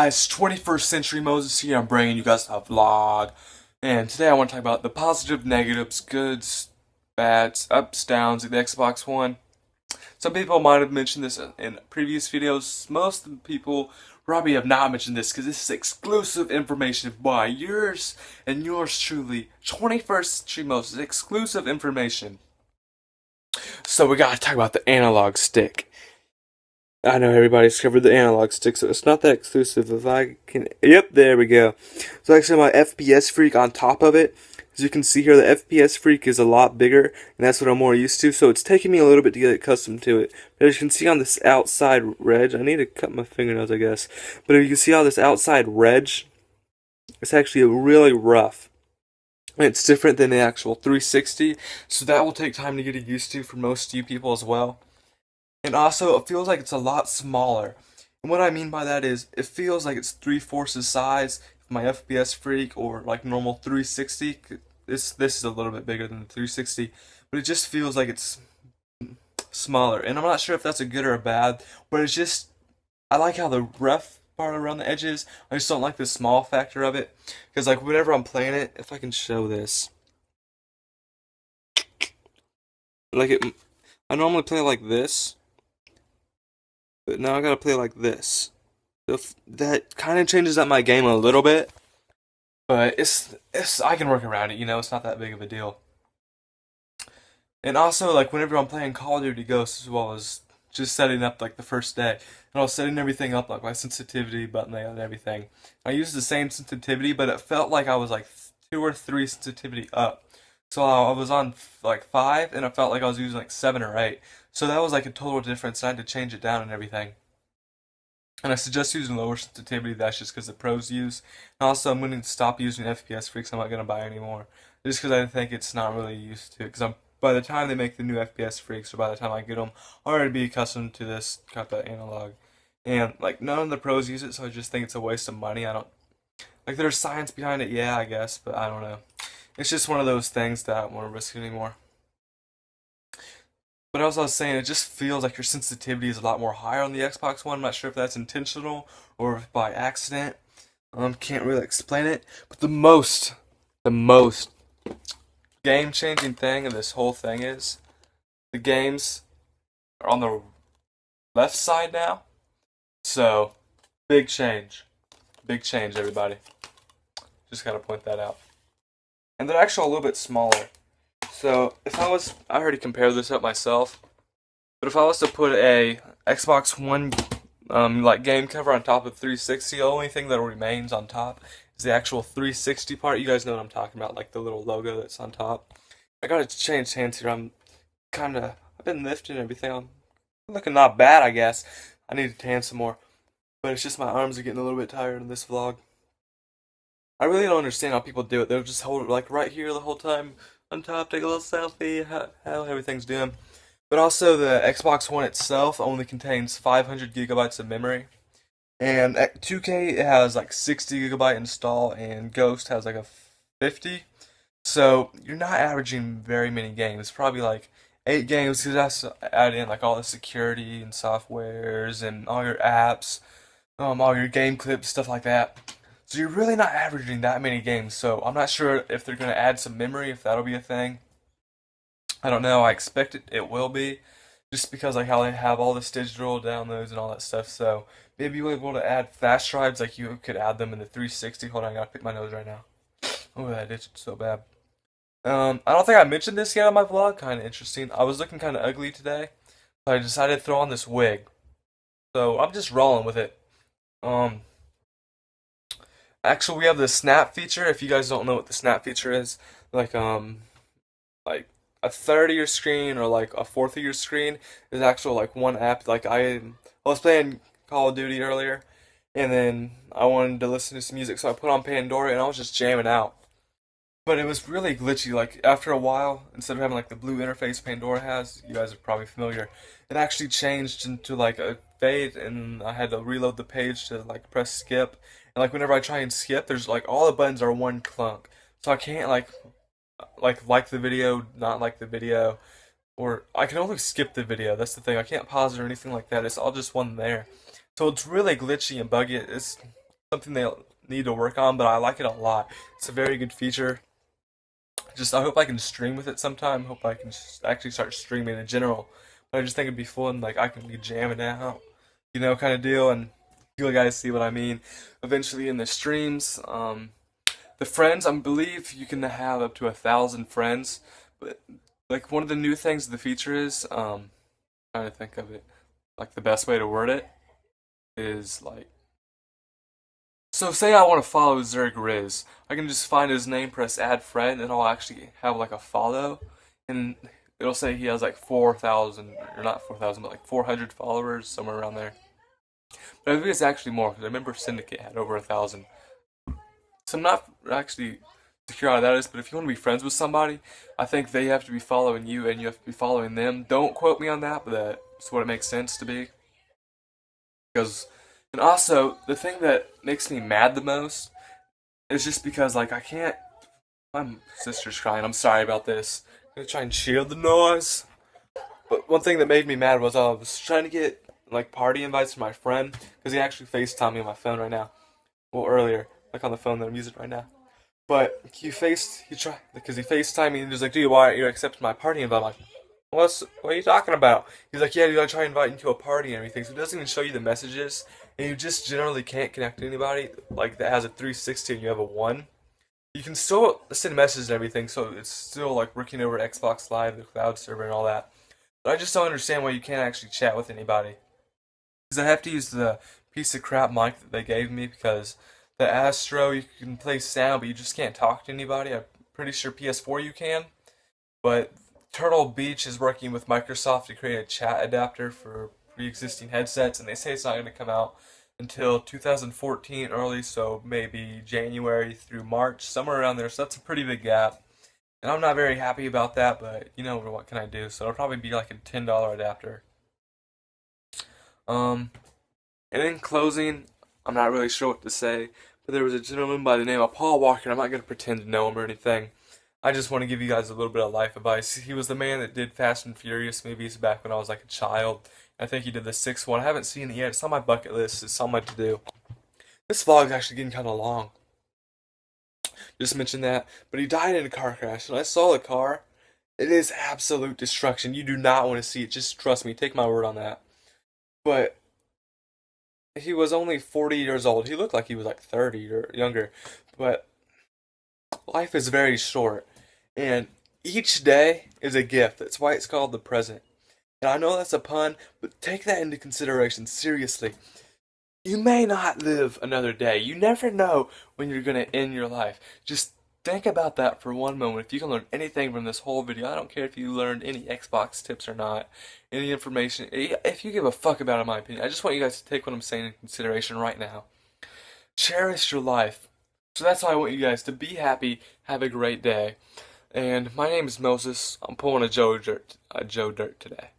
It's 21st Century Moses here. I'm bringing you guys a vlog, and today I want to talk about the positive, negatives, goods, bads, ups, downs of the Xbox One. Some people might have mentioned this in previous videos. Most of the people probably have not mentioned this because this is exclusive information by yours and yours truly. 21st Century Moses, exclusive information. So we gotta talk about the analog stick. I know everybody's covered the analog stick, so it's not that exclusive. If I can, yep, there we go. So actually, my FPS Freak on top of it. As you can see here, the FPS Freak is a lot bigger, and that's what I'm more used to. So it's taking me a little bit to get accustomed to it. But as you can see on this outside reg, I need to cut my fingernails, I guess. But if you can see on this outside reg, it's actually really rough. It's different than the actual 360, so that will take time to get used to for most of you people as well. And also, it feels like it's a lot smaller. And what I mean by that is, it feels like it's 3/4 the size of my FPS Freak or like normal 360. This is a little bit bigger than the 360, but it just feels like it's smaller. And I'm not sure if that's a good or a bad, but it's just, I like how the rough part around the edges, I just don't like the small factor of it. Because like whenever I'm playing it, if I can show this, like I normally play like this. But now I gotta play like this. So that kind of changes up my game a little bit. But it's I can work around it, it's not that big of a deal. And also, like, whenever I'm playing Call of Duty Ghosts as well as just setting up, like, the first day. And I was setting everything up, like, my sensitivity button and everything. I used the same sensitivity, but it felt like I was, like, 2 or 3 sensitivity up. So I was on, like, 5, and it felt like I was using, like, 7 or 8. So that was, like, a total difference. I had to change it down and everything. And I suggest using lower sensitivity. That's just because the pros use. And also, I'm going to stop using FPS Freaks. I'm not going to buy anymore. Just because I think it's not really used to. Because by the time they make the new FPS Freaks, or by the time I get them, I'll already be accustomed to this kind of analog. And, like, none of the pros use it, so I just think it's a waste of money. I don't. Like, there's science behind it, yeah, I guess, but I don't know. It's just one of those things that I don't want to risk anymore. But as I was saying, it just feels like your sensitivity is a lot more higher on the Xbox One. I'm not sure if that's intentional or if by accident. Can't really explain it. But the most game-changing thing of this whole thing is the games are on the left side now. So, big change. Big change, everybody. Just gotta point that out. And they're actually a little bit smaller. So, I already compared this up myself, but if I was to put a Xbox One, like game cover on top of 360, the only thing that remains on top is the actual 360 part. You guys know what I'm talking about, like the little logo that's on top. I gotta change hands here. I've been lifting everything. I'm looking not bad, I guess. I need to tan some more, but it's just my arms are getting a little bit tired in this vlog. I really don't understand how people do it. They'll just hold it like right here the whole time on top, take a little selfie, how everything's doing. But also the Xbox One itself only contains 500 gigabytes of memory. And at 2K it has like 60 gigabyte install and Ghost has like a 50. So you're not averaging very many games. Probably like 8 games because that's add in like all the security and softwares and all your apps, all your game clips, stuff like that. So you're really not averaging that many games, so I'm not sure if they're going to add some memory, if that'll be a thing. I don't know, I expect it will be, just because like how they have all this digital downloads and all that stuff, so maybe you'll be able to add flash drives like you could add them in the 360. Hold on, I gotta pick my nose right now. Oh, that itched so bad. I don't think I mentioned this yet on my vlog, kinda interesting. I was looking kinda ugly today, so I decided to throw on this wig. So I'm just rolling with it. Um, Actually, we have the snap feature. If you guys don't know what the snap feature is, like like a third of your screen or like a fourth of your screen is actual like one app. Like I was playing Call of Duty earlier, and then I wanted to listen to some music, so I put on Pandora and I was just jamming out. But it was really glitchy. Like after a while, instead of having like the blue interface Pandora has, you guys are probably familiar, it actually changed into like a fade, and I had to reload the page to like press skip. And like whenever I try and skip, there's like all the buttons are one clunk, so I can't like the video, not like the video, or I can only skip the video. That's the thing. I can't pause it or anything like that. It's all just one there. So it's really glitchy and buggy. something they need to work on, but I like it a lot. It's a very good feature. Just I hope I can stream with it sometime. Hope I can actually start streaming in general. But I just think it'd be fun. Like I can be jamming out, kind of deal. And you guys see what I mean. Eventually in the streams, the friends, I believe you can have up to 1,000 friends. But like one of the new things the feature is, trying to think of it, like the best way to word it is like. So say I want to follow Zerg Riz, I can just find his name, press add friend, and I'll actually have like a follow, and it'll say he has like 4,000, or not 4,000, but like 400 followers, somewhere around there. But I think it's actually more, because I remember Syndicate had over 1,000. So I'm not actually secure how that is, but if you want to be friends with somebody, I think they have to be following you, and you have to be following them. Don't quote me on that, but that's what it makes sense to be. Because, and also, the thing that makes me mad the most is just because, like, I can't. My sister's crying. I'm sorry about this. I'm gonna try and shield the noise. But one thing that made me mad was I was trying to get, like, party invites from my friend, because he actually FaceTimed me on my phone right now. Well, earlier, like on the phone that I'm using right now. But he FaceTimed me and he was like, dude, why aren't you accepting my party invite? I'm like, what are you talking about? He's like, yeah, dude, I try inviting you to a party and everything. So it doesn't even show you the messages. And you just generally can't connect to anybody like that has a 360 and you have a 1. You can still send messages and everything, so it's still like working over Xbox Live, the cloud server and all that. But I just don't understand why you can't actually chat with anybody. Because I have to use the piece of crap mic that they gave me because the Astro, you can play sound, but you just can't talk to anybody. I'm pretty sure PS4 you can. But Turtle Beach is working with Microsoft to create a chat adapter for pre-existing headsets, and they say it's not going to come out until 2014 early, so maybe January through March, somewhere around there. So that's a pretty big gap. And I'm not very happy about that, but what can I do? So it'll probably be like a $10 adapter. And in closing, I'm not really sure what to say, but there was a gentleman by the name of Paul Walker, and I'm not going to pretend to know him or anything. I just want to give you guys a little bit of life advice. He was the man that did Fast and Furious movies back when I was like a child. I think he did the 6th one. I haven't seen it yet. It's on my bucket list. It's on my to-do. This vlog's actually getting kind of long. Just mention that. But he died in a car crash, and I saw the car. It is absolute destruction. You do not want to see it. Just trust me. Take my word on that. But he was only 40 years old. He looked like he was like 30 or younger. But life is very short. And each day is a gift. That's why it's called the present. And I know that's a pun, but take that into consideration. Seriously. You may not live another day. You never know when you're going to end your life. Just think about that for one moment. If you can learn anything from this whole video, I don't care if you learned any Xbox tips or not, any information. If you give a fuck about it, in my opinion, I just want you guys to take what I'm saying in consideration right now. Cherish your life. So that's why I want you guys to be happy, have a great day. And my name is Moses. I'm pulling a Joe Dirt today.